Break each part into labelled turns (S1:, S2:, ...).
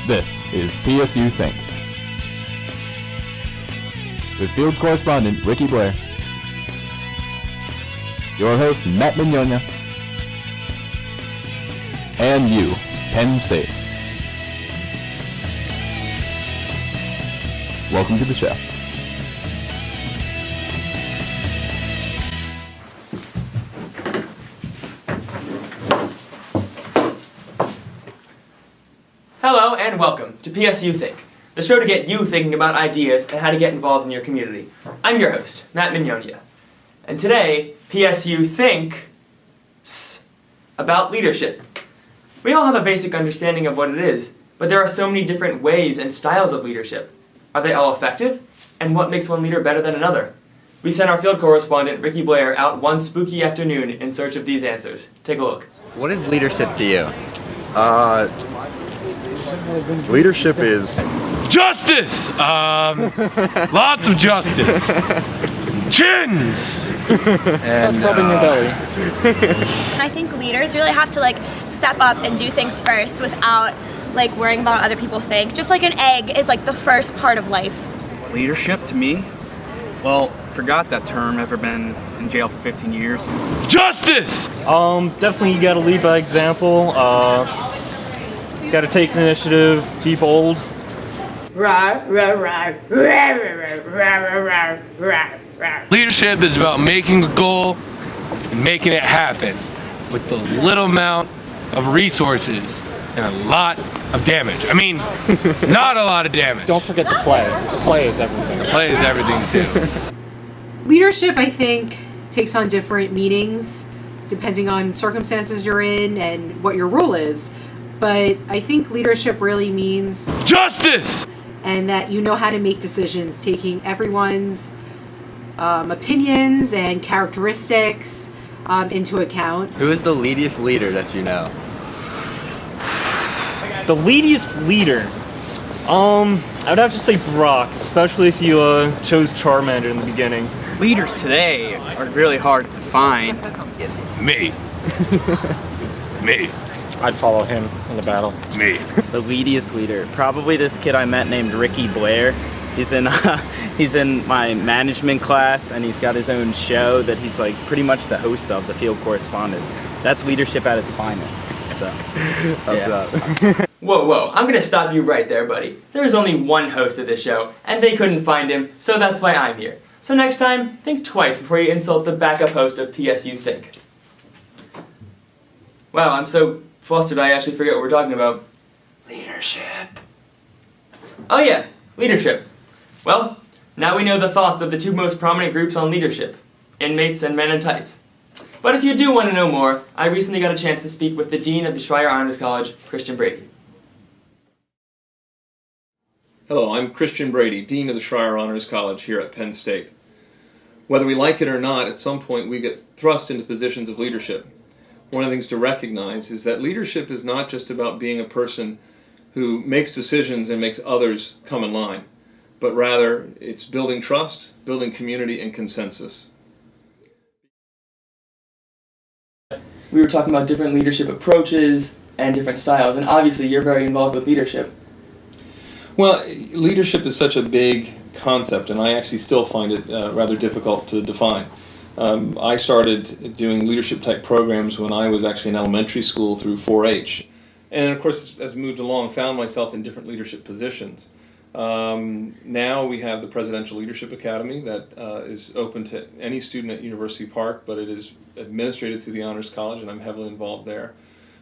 S1: This is PSUthink with field correspondent Ricky Blair, your host Matt Mignogna, and you, Penn State. Welcome to the show.
S2: Hello and welcome to PSUthink, the show to get you thinking about ideas and how to get involved in your community. I'm your host, Matt Mignogna, and today, PSU thinks about leadership. We all have a basic understanding of what it is, but there are so many different ways and styles of leadership. Are they all effective? And what makes one leader better than another? We sent our field correspondent, Ricky Blair, out one spooky afternoon in search of these answers. Take a look.
S3: What is leadership to you?
S4: Leadership is
S5: justice! Lots of justice. Chins!
S3: And
S6: rubbing your belly.
S7: I think leaders really have to step up and do things first without worrying about what other people think. Just like an egg is the first part of life.
S6: Leadership to me? Well, forgot that term, ever been in jail for 15 years.
S5: Justice!
S8: Definitely you gotta lead by example. Gotta take the initiative, be bold.
S5: Leadership is about making a goal and making it happen with a little amount of resources and a lot of damage. I mean, not a lot of damage.
S8: Don't forget to play. Play is everything.
S5: Play is everything too.
S9: Leadership, I think, takes on different meanings depending on circumstances you're in and what your role is. But I think leadership really means
S5: justice!
S9: And that you know how to make decisions, taking everyone's opinions and characteristics into account.
S3: who is the leadiest leader that you know?
S8: The leadiest leader. I would have to say Brock, especially if you chose Charmander in the beginning.
S6: Leaders today are really hard to define.
S5: Me. Me.
S8: I'd follow him in the battle.
S5: Me.
S3: The leadiest leader, probably this kid I met named Ricky Blair. He's in my management class, and he's got his own show that he's pretty much the host of, the field correspondent. That's leadership at its finest. So, thumbs up.
S2: Whoa, I'm gonna stop you right there, buddy. There is only one host of this show, and they couldn't find him, so that's why I'm here. So next time, think twice before you insult the backup host of PSUthink. Wow, I'm so flustered I actually forget what we're talking about. Leadership. Oh yeah, leadership. Well, now we know the thoughts of the two most prominent groups on leadership, inmates and men in tights. But if you do want to know more, I recently got a chance to speak with the Dean of the Schreyer Honors College, Brady.
S10: Hello, I'm Christian Brady, Dean of the Schreyer Honors College here at Penn State. Whether we like it or not, at some point we get thrust into positions of leadership. One of the things to recognize is that leadership is not just about being a person who makes decisions and makes others come in line, but rather it's building trust, building community, and consensus.
S2: We were talking about different leadership approaches and different styles, and obviously you're very involved with leadership.
S10: Well, leadership is such a big concept, and I actually still find it rather difficult to define. I started doing leadership-type programs when I was actually in elementary school through 4-H. And of course, as I moved along, found myself in different leadership positions. Now we have the Presidential Leadership Academy that is open to any student at University Park, but it is administrated through the Honors College, and I'm heavily involved there.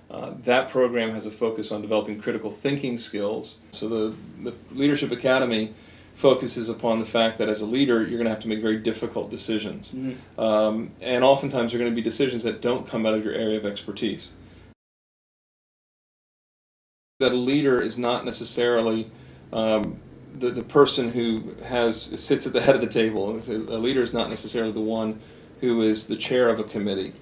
S10: That program has a focus on developing critical thinking skills. So the Leadership Academy focuses upon the fact that as a leader, you're going to have to make very difficult decisions. Mm-hmm. And oftentimes they're going to be decisions that don't come out of your area of expertise. That a leader is not necessarily the person who sits at the head of the table. A leader is not necessarily the one who is the chair of a committee,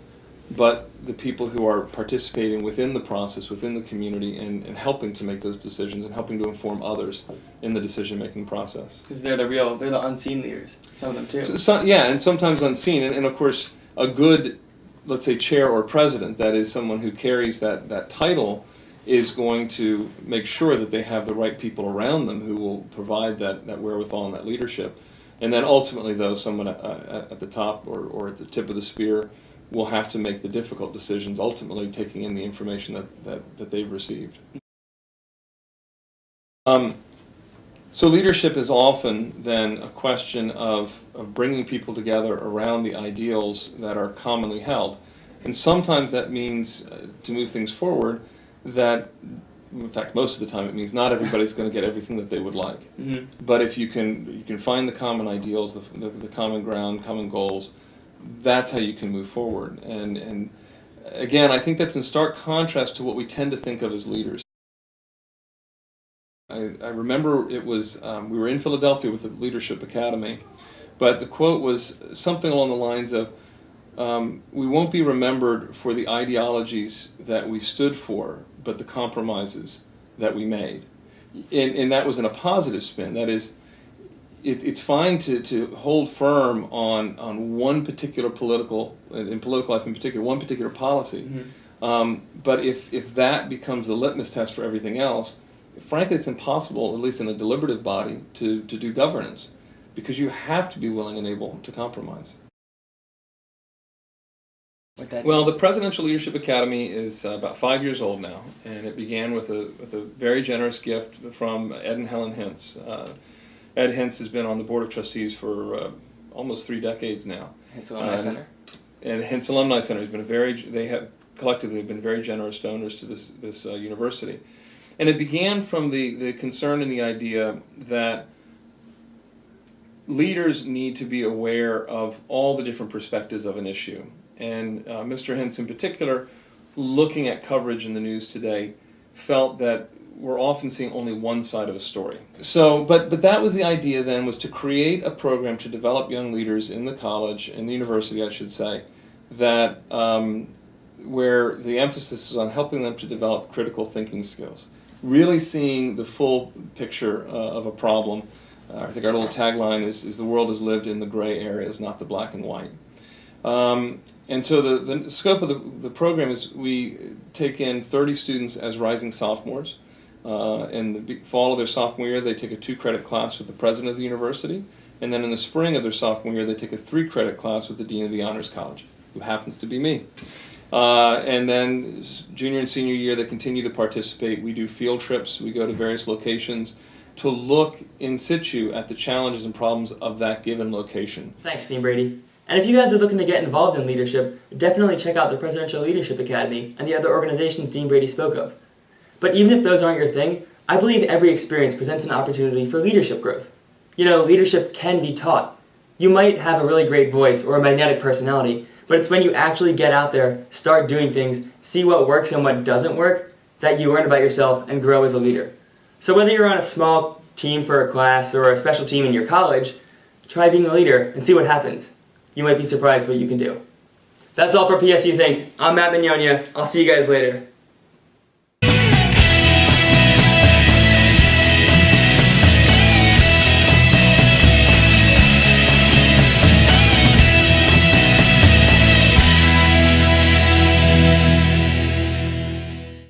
S10: but the people who are participating within the process, within the community, and helping to make those decisions and helping to inform others in the decision-making process.
S2: Because they're the unseen leaders, some of them too.
S10: Yeah, and sometimes unseen, and of course a good, let's say, chair or president, that is someone who carries that title, is going to make sure that they have the right people around them who will provide that wherewithal and that leadership. And then ultimately, though, someone at the top or at the tip of the spear will have to make the difficult decisions, ultimately taking in the information that they've received. So leadership is often then a question of bringing people together around the ideals that are commonly held. And sometimes that means, to move things forward, that, in fact, most of the time it means not everybody's going to get everything that they would like.
S2: Mm-hmm.
S10: But if you can find the common ideals, the common ground, common goals, that's how you can move forward. And again, I think that's in stark contrast to what we tend to think of as leaders. I remember it was, we were in Philadelphia with the Leadership Academy, but the quote was something along the lines of, we won't be remembered for the ideologies that we stood for, but the compromises that we made. And that was in a positive spin. That is, it's fine to hold firm on one particular in political life in particular, one particular policy. Mm-hmm. But if that becomes the litmus test for everything else, frankly, it's impossible, at least in a deliberative body, to do governance, because you have to be willing and able to compromise. Well, the Presidential Leadership Academy is about 5 years old now, and it began with a very generous gift from Ed and Helen Hintz. Ed Hintz has been on the Board of Trustees for almost 3 decades now.
S2: Hintz Alumni Center.
S10: And the Hintz Alumni Center has been collectively been very generous donors to this university. And it began from the concern and the idea that leaders need to be aware of all the different perspectives of an issue. And Mr. Hintz in particular, looking at coverage in the news today, felt that we're often seeing only one side of a story. So, but that was the idea then, was to create a program to develop young leaders in the college, in the university I should say, that where the emphasis is on helping them to develop critical thinking skills. Really seeing the full picture of a problem. I think our little tagline is the world is lived in the gray areas, not the black and white. And so the scope of the program is we take in 30 students as rising sophomores. In the fall of their sophomore year, they take a 2-credit class with the president of the university. And then in the spring of their sophomore year, they take a 3-credit class with the dean of the Honors College, who happens to be me. And then junior and senior year, they continue to participate. We do field trips. We go to various locations to look in situ at the challenges and problems of that given location.
S2: Thanks, Dean Brady. And if you guys are looking to get involved in leadership, definitely check out the Presidential Leadership Academy and the other organizations Dean Brady spoke of. But even if those aren't your thing, I believe every experience presents an opportunity for leadership growth. You know, leadership can be taught. You might have a really great voice or a magnetic personality, but it's when you actually get out there, start doing things, see what works and what doesn't work, that you learn about yourself and grow as a leader. So whether you're on a small team for a class or a special team in your college, try being a leader and see what happens. You might be surprised what you can do. That's all for PSUthink. I'm Matt Mignonia. I'll see you guys later.